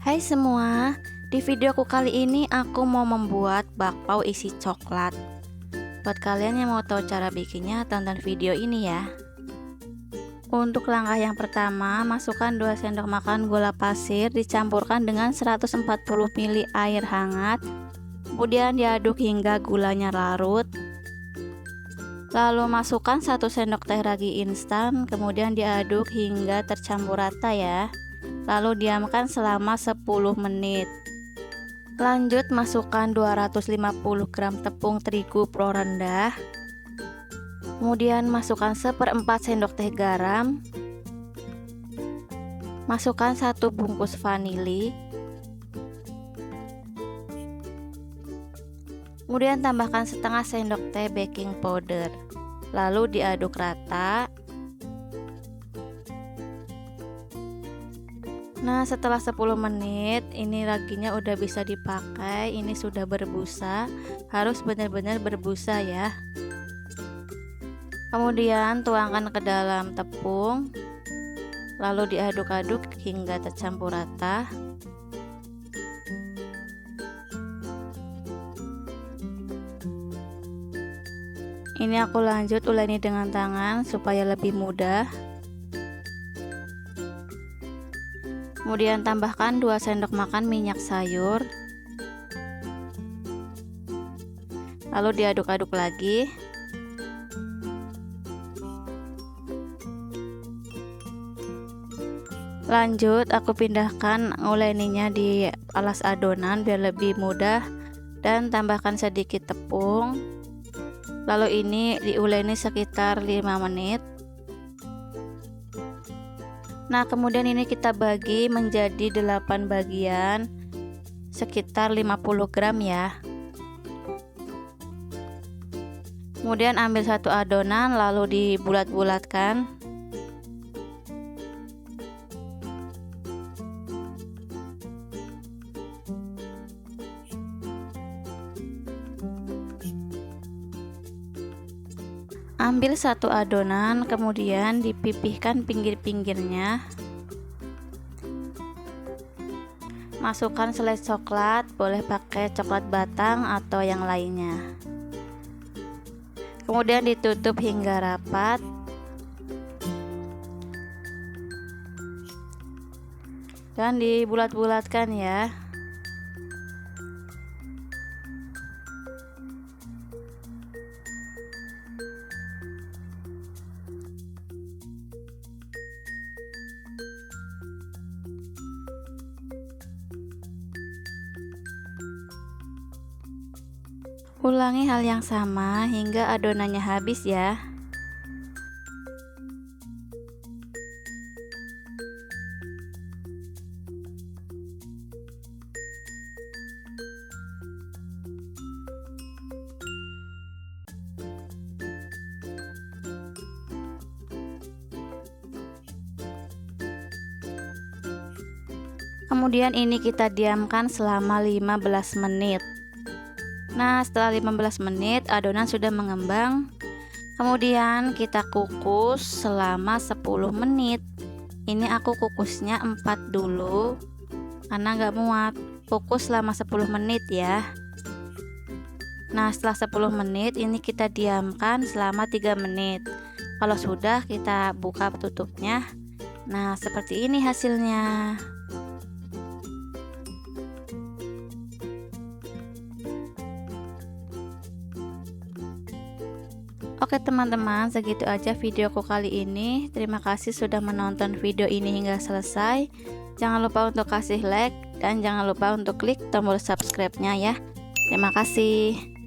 Hai semua, di videoku kali ini aku mau membuat bakpao isi coklat. Buat kalian yang mau tahu cara bikinnya, tonton video ini ya. Untuk langkah yang pertama, masukkan 2 sendok makan gula pasir dicampurkan dengan 140 ml air hangat. Kemudian diaduk hingga gulanya larut. Lalu masukkan 1 sendok teh ragi instan, kemudian diaduk hingga tercampur rata ya. Lalu diamkan selama 10 menit. Lanjut masukkan 250 gram tepung terigu pro rendah. Kemudian masukkan 1/4 sendok teh garam. Masukkan 1 bungkus vanili. Kemudian tambahkan setengah sendok teh baking powder. Lalu diaduk rata. Nah, setelah 10 menit ini raginya udah bisa dipakai. Ini sudah berbusa, harus benar-benar berbusa ya. Kemudian tuangkan ke dalam tepung, lalu diaduk-aduk hingga tercampur rata. Ini aku lanjut uleni dengan tangan supaya lebih mudah. Kemudian tambahkan 2 sendok makan minyak sayur. Lalu diaduk-aduk lagi. Lanjut aku pindahkan uleninya di alas adonan biar lebih mudah, dan tambahkan sedikit tepung. Lalu ini diuleni sekitar 5 menit. Nah, kemudian ini kita bagi menjadi 8 bagian sekitar 50 gram ya. Kemudian ambil satu adonan lalu dibulat-bulatkan. Ambil satu adonan, kemudian dipipihkan pinggir-pinggirnya. Masukkan selai coklat, boleh pakai coklat batang atau yang lainnya. Kemudian ditutup hingga rapat. Dan dibulat-bulatkan ya. Ulangi hal yang sama hingga adonannya habis ya. Kemudian ini kita diamkan selama 15 menit. Nah, setelah 15 menit adonan sudah mengembang. Kemudian kita kukus selama 10 menit. Ini aku kukusnya 4 dulu karena nggak muat. Kukus selama 10 menit ya. Nah, setelah 10 menit ini kita diamkan selama 3 menit. Kalau sudah, kita buka tutupnya. Nah, seperti ini hasilnya. Oke teman-teman, segitu aja videoku kali ini. Terima kasih sudah menonton video ini hingga selesai. Jangan lupa untuk kasih like dan jangan lupa untuk klik tombol subscribe-nya ya. Terima kasih.